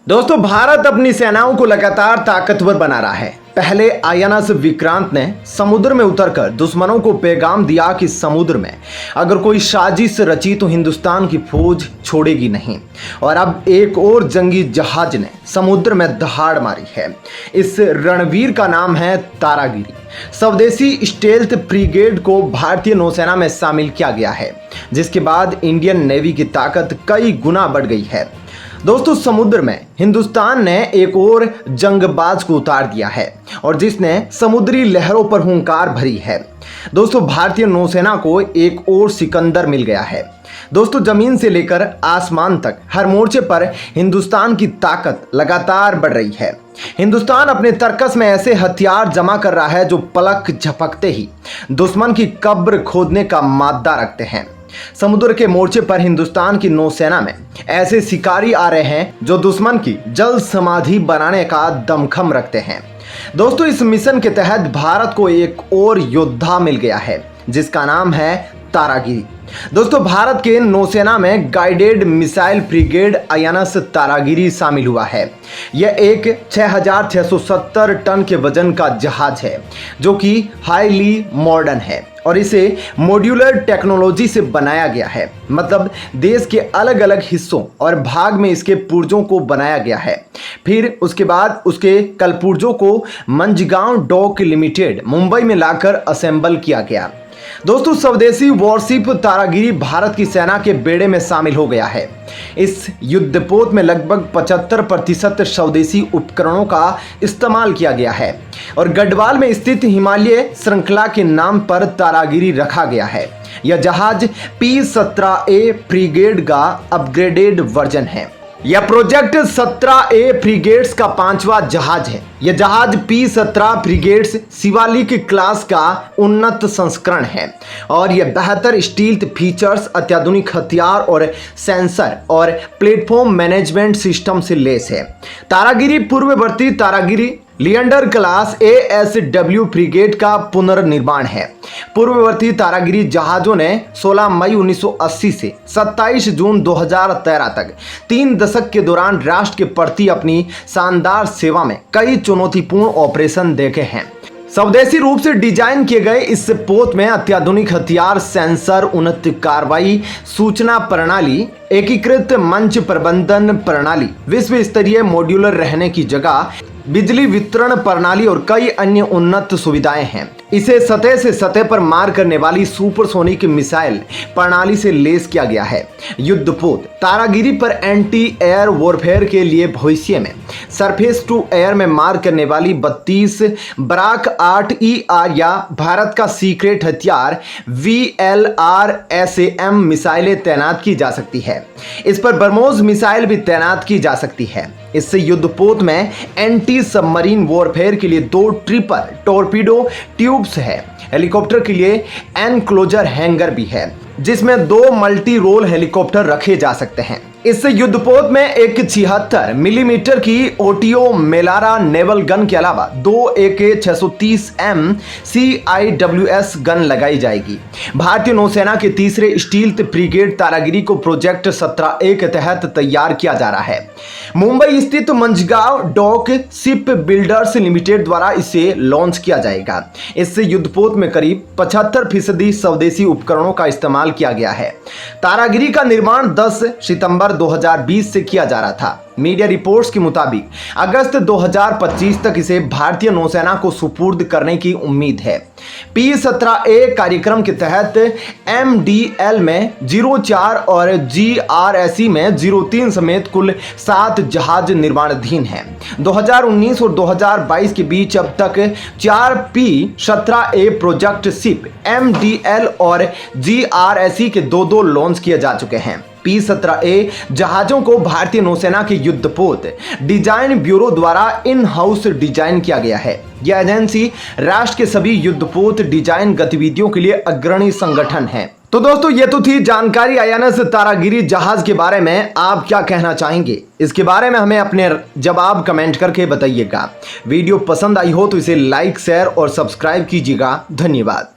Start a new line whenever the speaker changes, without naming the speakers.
दोस्तों, भारत अपनी सेनाओं को लगातार ताकतवर बना रहा है। पहले आईएनएस विक्रांत ने समुद्र में उतरकर दुश्मनों को पैगाम दिया कि समुद्र में अगर कोई साजिश रची तो हिंदुस्तान की फौज छोड़ेगी नहीं। और अब एक और जंगी जहाज ने समुद्र में दहाड़ मारी है। इस रणवीर का नाम है तारागिरी। स्वदेशी स्टेल्थ ब्रिगेड को भारतीय नौसेना में शामिल किया गया है, जिसके बाद इंडियन नेवी की ताकत कई गुना बढ़ गई है। दोस्तों, समुद्र में हिंदुस्तान ने एक और जंगबाज को उतार दिया है और जिसने समुद्री लहरों पर हुंकार भरी है। दोस्तों, भारतीय नौसेना को एक और सिकंदर मिल गया है। दोस्तों, जमीन से लेकर आसमान तक हर मोर्चे पर हिंदुस्तान की ताकत लगातार बढ़ रही है। हिंदुस्तान अपने तर्कस में ऐसे हथियार जमा कर रहा है जो पलक झपकते ही दुश्मन की कब्र खोदने का मादा रखते हैं। समुद्र के मोर्चे पर हिंदुस्तान की नौसेना में ऐसे शिकारी आ रहे हैं जो दुश्मन की जल समाधि बनाने का दमखम रखते हैं। दोस्तों, इस मिशन के तहत भारत को एक और योद्धा मिल गया है जिसका नाम है तारागिरी। दोस्तों, भारत के नौसेना में guided missile brigade INS Taragiri शामिल हुआ है। यह एक 6670 टन के वजन का जहाज है जो कि हाईली मॉडर्न है और इसे मॉड्यूलर टेक्नोलॉजी से बनाया गया है। मतलब देश के अलग अलग हिस्सों और भाग में इसके पुर्जों को बनाया गया है। फिर उसके बाद उसके कलपुर्जों को मंझगांव डॉक लिमिटेड मुंबई में लाकर असेंबल किया गया। दोस्तों, स्वदेशी वॉरशिप तारागिरी भारत की सेना के बेड़े में शामिल हो गया है। इस युद्धपोत में लगभग 75% स्वदेशी उपकरणों का इस्तेमाल किया गया है और गढ़वाल में स्थित हिमालय श्रृंखला के नाम पर तारागिरी रखा गया है। यह जहाज P-17A ब्रिगेड का अपग्रेडेड वर्जन है। यह प्रोजेक्ट 17A फ्रिगेट्स का 5वां जहाज है। यह जहाज P-17 फ्रिगेट्स शिवालिक क्लास का उन्नत संस्करण है और यह बेहतर स्टील्थ फीचर्स, अत्याधुनिक हथियार और सेंसर और प्लेटफॉर्म मैनेजमेंट सिस्टम से लैस है। तारागिरी पूर्ववर्ती Taragiri Leander class ASW frigate का पुनर्निर्माण है। पूर्ववर्ती तारागिरी जहाजों ने 16 मई 1980 से 27 जून 2013 तक 3 दशक के दौरान राष्ट्र के प्रति अपनी शानदार सेवा में कई चुनौतीपूर्ण ऑपरेशन देखे हैं। स्वदेशी रूप से डिजाइन किए गए इस पोत में अत्याधुनिक हथियार, सेंसर, उन्नत कार्रवाई सूचना प्रणाली, एकीकृत मंच प्रबंधन प्रणाली, विश्व स्तरीय मॉड्यूलर रहने की जगह, बिजली वितरण प्रणाली और कई अन्य उन्नत सुविधाएं हैं। इसे सतह से सतह पर मार करने वाली सुपरसोनिक मिसाइल प्रणाली से लैस किया गया है। युद्धपोत तारागिरी पर एंटी एयर वॉरफेयर के लिए भविष्य में सरफेस टू एयर में मार करने वाली 32 ब्राक 8ER या भारत का सीक्रेट हथियार VLRSAM मिसाइलें तैनात की जा सकती है। इस पर ब्रह्मोस मिसाइल भी तैनात की जा सकती है। इससे युद्धपोत में एंटी सबमरीन वॉरफेयर के लिए 2 ट्रिपल टॉर्पीडो ट्यूब्स है। हेलीकॉप्टर के लिए एनक्लोजर हैंगर भी है जिसमें 2 मल्टी रोल हेलीकॉप्टर रखे जा सकते हैं। इस युद्धपोत में एक 76 मिलीमीटर की ओटियो मेलारा नेवल गन के अलावा 2 AK-630M CIWS गन लगाई जाएगी। भारतीय नौसेना के तीसरे स्टील्थ ब्रिगेड तारागिरी को प्रोजेक्ट 17A के तहत तैयार किया जा रहा है। मुंबई स्थित Mazagon Dock Shipbuilders Limited द्वारा इसे लॉन्च किया जाएगा। इससे युद्धपोत में करीब 75% स्वदेशी उपकरणों का इस्तेमाल किया गया है। तारागिरी का निर्माण 10 सितंबर 2020 से किया जा रहा था। मीडिया रिपोर्ट्स के मुताबिक अगस्त 2025 तक इसे भारतीय नौसेना को सुपुर्द करने की उम्मीद है। P-17A कार्यक्रम के तहत MDL में 04 और GRSE में 03 समेत कुल 7 जहाज निर्माणाधीन हैं। 2019 और 2022 के बीच अब तक 4 P-17A प्रोजेक्ट शिप MDL और GRSE के 2 लॉन्च किए जा चुके हैं। P-17A जहाजों को भारतीय नौसेना के युद्धपोत डिजाइन ब्यूरो द्वारा इन हाउस डिजाइन किया गया है। यह एजेंसी राष्ट्र के सभी युद्धपोत डिजाइन गतिविधियों के लिए अग्रणी संगठन है। तो दोस्तों, ये तो थी जानकारी आईएनएस तारागिरी जहाज के बारे में। आप क्या कहना चाहेंगे इसके बारे में हमें अपने जवाब कमेंट करके बताइएगा। वीडियो पसंद आई हो तो इसे लाइक, शेयर और सब्सक्राइब कीजिएगा। धन्यवाद।